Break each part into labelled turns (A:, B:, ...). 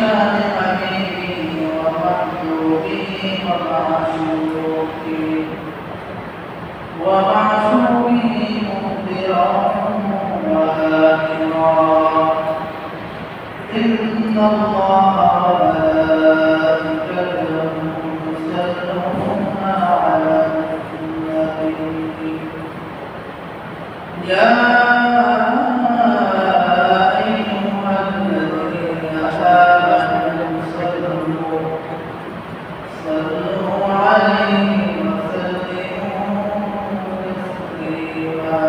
A: شان حبيبي ومحبوبي ومعشوقي مخبرا وآخرا إن الله وملائكته يصلون على النبي يا أيها الذين آمنوا صلوا عليه وسلموا تسليما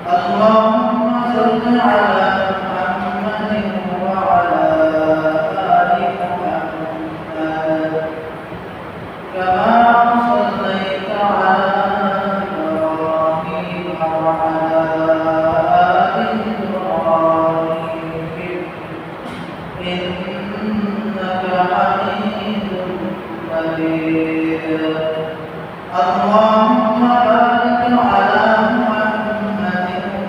A: اللهم صل على محمد وعلى آل محمد كما صليت على إبراهيم وعلى آل إبراهيم إنك حميد مجيد اللهم بارك على محمد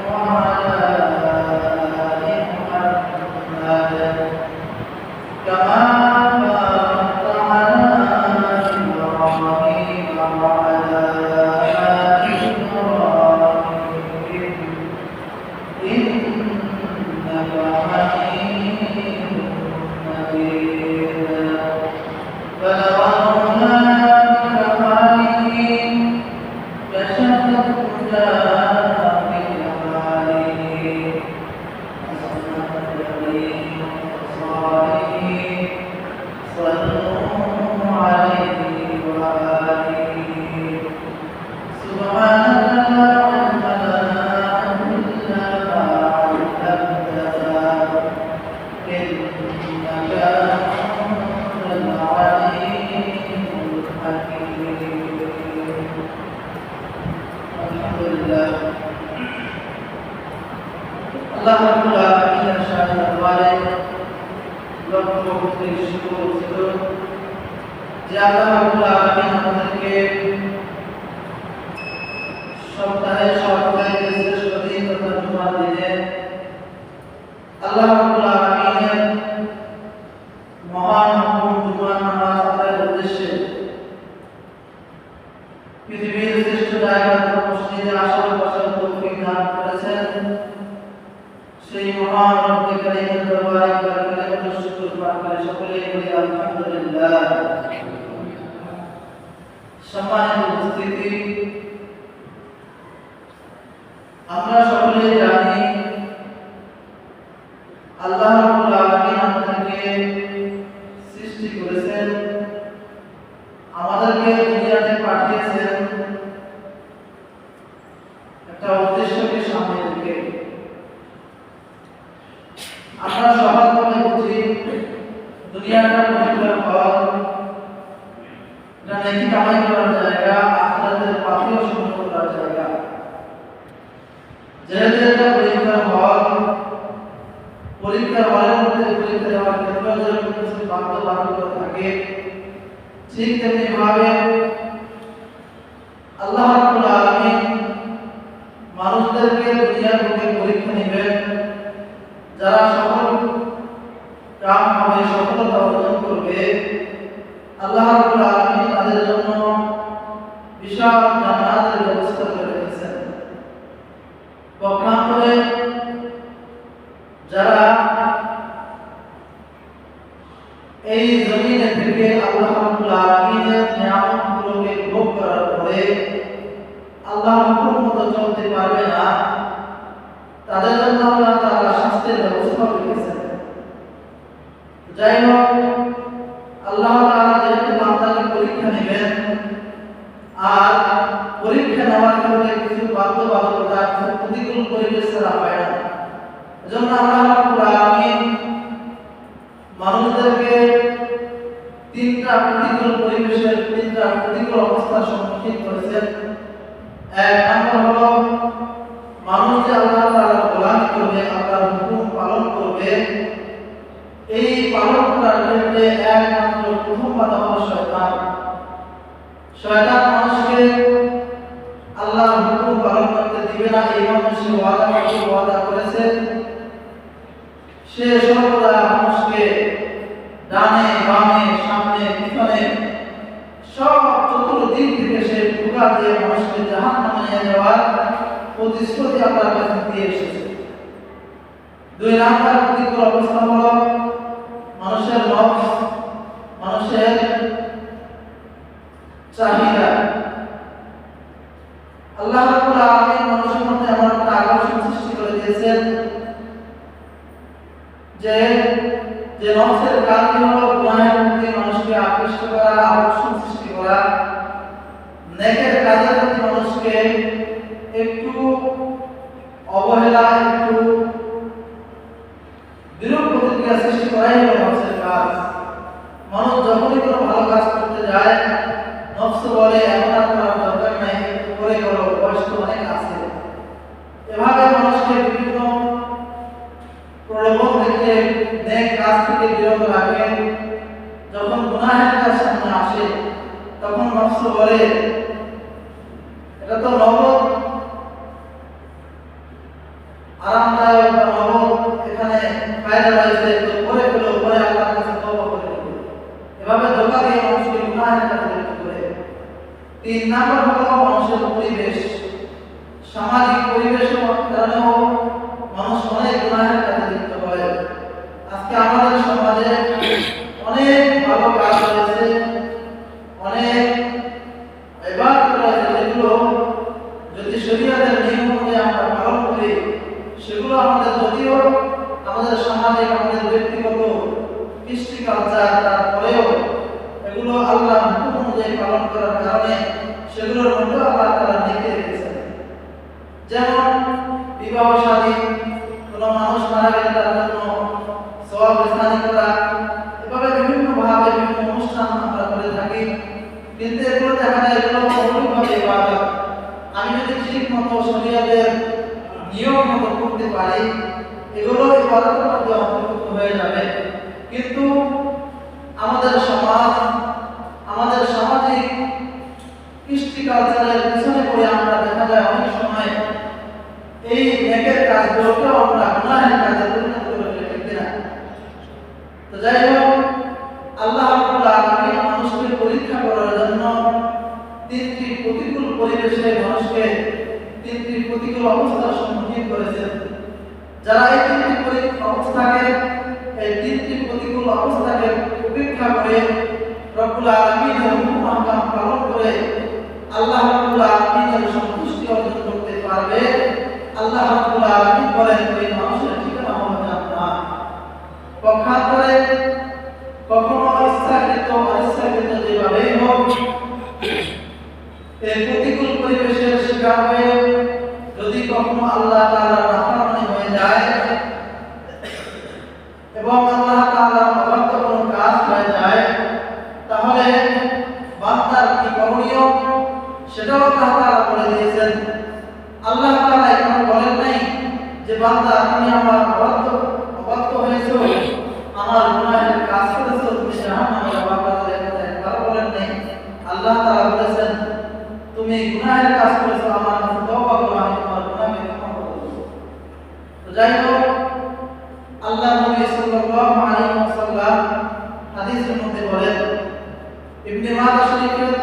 A: وعلى آل محمد كما باركت على إبراهيم وعلى آل إبراهيم إنك حميد مجيد بلغنا بك حالي كشف الهدى بجماله حسنت يديه وصالحه صلوا عليه وآله سبحانك لا علم لنا إلا ما علمتنا إنك أنت العليم الحكيم الحمد لله الله رب العالمين شاء الله লক্ষ্য করতে শুরু করেছিল যে আল্লাহ রাব্বুল আলামিন আমাদেরকে সপ্তাহে সপ্তাহে শ্রেষ্ঠ দিন তথা জুমার দিনে আল্লাহ রাব্বুল আলামিনের মহান হুকুম জুমার নামাজ আদায়ের উদ্দেশ্যে পৃথিবীর শ্রেষ্ঠ জায়গা মসজিদে আসার বসার তৌফিক দান করেছেন সেই মহান রব্বুল কারীমের দরবারে কালিমাতুল শুকর পাঠ করে সকলেই বলি আলহামদুলিল্লাহ সম্মানিত উপস্থিতি আমরা সকলেই জানি আল্লাহ রাব্বুল আলামিন আমাদেরকে সৃষ্টি করেছেন আমাদেরকে দুনিয়াতে পাঠিয়েছেন একটা উদ্দেশ্যকে সামনে রেখে আমরা সহজভাবে বুঝি দুনিয়াটা পবিত্র ফল এটা নেকি কামাই করার জায়গা আখিরাতের পাথেয় সংগ্রহ করার জায়গা যেহেতু এটা পরীক্ষার হল পরীক্ষার হলের মধ্যে পরীক্ষা দেওয়ার ক্ষেত্রে যেরকম কিছু বাধ্যবাধকতা থাকে ঠিক তেমনি ভাবে আল্লাহ রাব্বুল আলামিন মানুষদেরকে দুনিয়ার বুকে পরীক্ষা নেবেন যারা সফল কাম হবে সফলতা অর্জন করবে আল্লাহ রাব্বুল আলামিন তাদের জন্য বিশাল জান্নাতের ব্যবস্থা করে রেখেছেন পক্ষান্তরে যারা এই জমিনে থেকে আল্লাহ রাব্বুল আলামিনের নিয়ামতগুলোকে ভোগ করার পরে আল্লাহর হুকুম মতো চলতে পারবে না তাদের জন্য আল্লাহ তাআলা শাস্তির ব্যবস্থা রেখেছেন যাই হোক আল্লাহ তাআলা যেহেতু বান্দাকে পরীক্ষা নেবেন আর পরীক্ষা নেওয়ার ক্ষেত্রে কিছু বাধ্যবাধকতা কিছু প্রতিকূল পরিবেশ ছাড়া হয় না এজন্য আল্লাহ রাব্বুল আলামিন মানুষদেরকে তিনটা প্রতিকূল পরিবেশের তিনটা প্রতিকূল অবস্থার সম্মুখীন করেছেন এক নম্বর হলো মানুষ যে আল্লাহ তাআলার গোলামি করবে আল্লাহর হুকুম পালন করবে এই পালন করার ক্ষেত্রে একমাত্র প্রথম বাধা হলো শয়তান শয়তান মানুষকে আল্লাহর হুকুম পালন করতে দিবে না এই জন্য সে ওয়াদা করেছে সে সর্বদা মানুষকে ডানে বামে সামনে পিছনে সব চতুর্দিক থেকে সে ধোঁকা দিয়ে মানুষকে জাহান্নামে নিয়ে যাওয়ার প্রতিশ্রুতি আল্লাহর কাছে দিয়ে এসেছে। 2 নাম্বার প্রতিকূল অবস্থা হলো মানুষের নফস, মানুষের চাহিদা। আল্লাহ রাব্বুল আলামিন মানুষের মধ্যে এমন একটা আকর্ষণ সৃষ্টি করে দিয়েছেন যে নফসের কারণে হলো গুনাহের প্রতি মানুষকে আকৃষ্ট করা, আকর্ষণ সৃষ্টি করা, নেকের কাজের প্রতি মানুষকে একটু অবহেলা, একটু বিরূপ প্রতিক্রিয়া সৃষ্টি করাই হলো নফসের কাজ। মানুষ যখনই কোনো ভালো কাজ করতে যায়, নফস বলে এখন আর করার দরকার নাই, একটু করে করো, বয়স তো অনেক আছে। এভাবে মানুষকে বিভিন্ন প্রলোভন দেখিয়ে নেক কাজ থেকে বিরত রাখে। যখন গুনাহের কাজ সামনে আসে তখন নফস বলে এটা তো নগদ আরামদায়ক বা নগদ এখানে ফায়দা রয়েছে, তো করে ফেলো, পরে আল্লাহর কাছে তওবা করে ফেলো। এভাবে ধোঁকা দিয়ে মানুষকে গুনাহের কাজে লিপ্ত করে। 3 নাম্বার হলো মানুষের পরিবেশ, সামাজিক পরিবেশের কারণেও মানুষ অনেক গুনাহের কাজে লিপ্ত হয়। আজকে আমাদের সমাজে অনেক ভালো কাজ রয়েছে, অনেক ইবাদত রয়েছে, যেগুলো যদি শরীয়তের নিয়ম অনুযায়ী আমরা পালন করি, সেগুলো আমাদের যদিও আমাদের সামাজিক, আমাদের ব্যক্তিগত কৃষ্টি কালচার, তারপরেও এগুলো আল্লাহ হুকুম অনুযায়ী পালন করার কারণে সেগুলোর মধ্যে আল্লাহ তাআলা লিখে রেখেছেন। যেমন বিবাহ শাদী, কোনো মানুষ মারা গেলে তার জন্য সওয়াব স্থানী করা, এভাবে বিভিন্ন ভাবে বিভিন্ন অনুষ্ঠান আমরা করে থাকি। কিন্তু এগুলো দেখা যায় এগুলো মৌলিকভাবে ইবাদত। আমি যদি ঠিক মতো শরীয়তের নিয়ম মতো করতে পারি, এগুলো ইবাদতের মধ্যে অন্তর্ভুক্ত হয়ে যাবে। কিন্তু আমাদের সমাজ, আমাদের সামাজিক কৃষ্টি কালচারের পিছনে পড়ে আমরা দেখা যায় অনেক সময় এই নেকের কাজগুলোকে আমরা গুনাহের কাজে পরিণত করে ফেলি, ঠিক না? তো যাই হোক, আল্লাহ রাব্বুল আলামিন মানুষকে পরীক্ষা করার জন্য 3টি প্রতিকূল পরিবেশে মানুষকে 3টি প্রতিকূল অবস্থার সম্মুখীন করেছেন। যারা এই 3টি প্রতিকূল অবস্থাকে উপেক্ষা করে রব্বুল আলামিনের হুকুম আহকাম পালন করে আল্লাহ রাব্বুল আলামিনের সন্তুষ্টি অর্জন করতে পারবে, আল্লাহ রাব্বুল আলামিন বলেন ওই মানুষের ঠিকানা হবে জান্নাত। পক্ষান্তরে কখনো ইচ্ছাকৃত অনিচ্ছাকৃত যেভাবেই হোক এই প্রতিকূল পরিবেশের শিকার হয়ে যদি কখনো আল্লাহ তাআলার নাফরমানি হয়ে যায় এবং আল্লাহ তাআলার অবাধ্য কোনো কাজ হয়ে যায়, তাহলে বান্দার কি করণীয় সেটাও আল্লাহ তাআলা বলে দিয়েছেন। আল্লাহ তাআলা এখানে বলেন নাই যে বান্দা তুমি আমার অবাধ্য হয়েছো, আমার গুনাহের কাজ করেছো, তুমি জাহান্নামে যাবে, একবার বলেন নাই। আল্লাহ তাআলা বলেছেন তুমি গুনাহের কাজ করেছো, আমার কাছে তওবা করো, আমি তোমার গুনাহকে ক্ষমা করে দেব। তো যাই হোক, আল্লাহ নবী সাল্লাল্লাহু আলাইহি ওয়াসাল্লাম হাদিসের মধ্যে বলেন, ইবনে মাজাহ শরীফের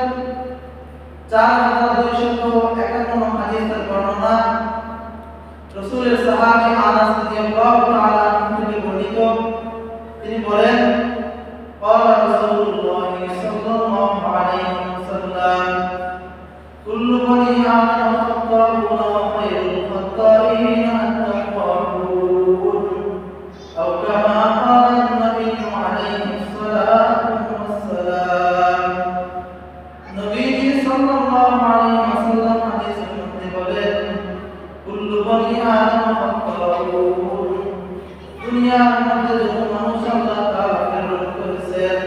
A: 4251 হাদিসের বর্ণনা, রাসূলের সাহাবী আনাস রাদিয়াল্লাহু তাআলা থেকে বর্ণিত, তিনি বলেন قال رسول الله صلى الله عليه وسلم كل بني آدم خطاؤون وخير الخطائين التوابون أو كما قال النبي عليه الصلاة والسلام। নবী সাল্লাল্লাহু আলাইহি ওয়াসাল্লাম হাদিসের মধ্যে বলেন কুল্লু বনি আদম খাতাউন, দুনিয়ার মধ্যে যত মানুষ আল্লাহ তাআলা প্রেরণ করেছেন,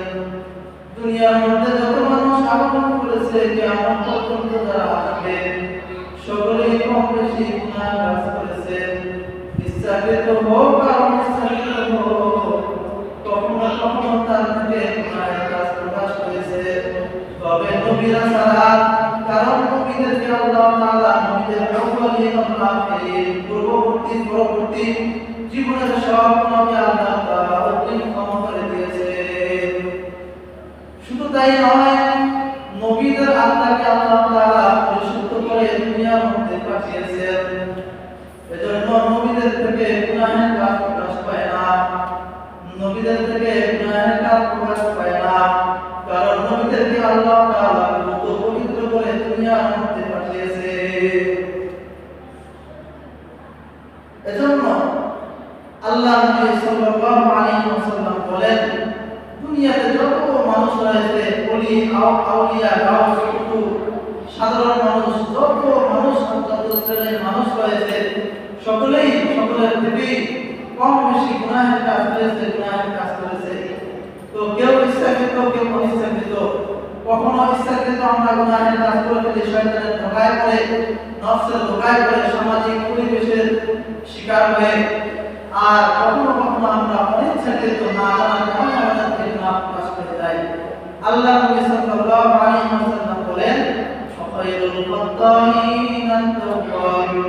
A: দুনিয়ার মধ্যে যত মানুষ আগমন করেছে, কিয়ামত পর্যন্ত যারা আসবে সকলেই কম বেশি গুনাহ কাজ করেছে। ইচ্ছাকৃত হোক আর অনিচ্ছাকৃত হোক, কখনো কখনো তার থেকে গুনাহের কাজ প্রকাশ করেছে। তবে নবীরা ছাড়া, কারণ নবীদেরকে আল্লাহ তাআলা নবীদের আউয়ালিন আখিরিন পূর্ববর্তী পরবর্তী জীবনের সব গুনাহকে আল্লাহ তাআলা অগ্রিম ক্ষমা করে দিয়েছেন। শুধু তাই নয়, নবীদের আত্মাকে আল্লাহ তাআলা পরিশুদ্ধ করে দুনিয়ার মধ্যে পাঠিয়েছেন। এজন্য নবীদের থেকে গুনাহের কাজ প্রকাশ পায় না, নবীদের থেকে গুনাহের কাজ প্রকাশ পায় না, কারণ নবীদেরকে আল্লাহ তাআলা পবিত্র করে দুনিয়ার মধ্যে পাঠিয়েছে। এজন্য আল্লাহ নবী সাল্লাল্লাহু আলাইহি ওয়াসাল্লাম বলেন, দুনিয়াতে যত মানুষ রয়েছে, ওলি আউলিয়া গাউস কুতুব সাধারণ মানুষ, যত মানুষ যত শ্রেণীর মানুষ রয়েছে, সকলের থেকে কম বেশি গুনাহের কাজ করেছে। তো কেউ ইচ্ছাকৃত, কেউ অনিচ্ছাকৃত। কখনো ইচ্ছাকৃত আমরা গুনাহের কাজ করে ফেলি শয়তানের ধোঁকায় পড়ে, নফসের ধোঁকায় পড়ে, সামাজিক পরিবেশের শিকার হয়ে। আর কখনো কখনো আমরা অনিচ্ছাকৃত না জানার কারণে আমাদের থেকে গুনাহ প্রকাশ করে যাই। আল্লাহ নবী সাল্লাল্লাহু আলাইহি ওয়াসাল্লাম বলেন, খায়রুল ফাত্তাহিন আত-তাওয়াব।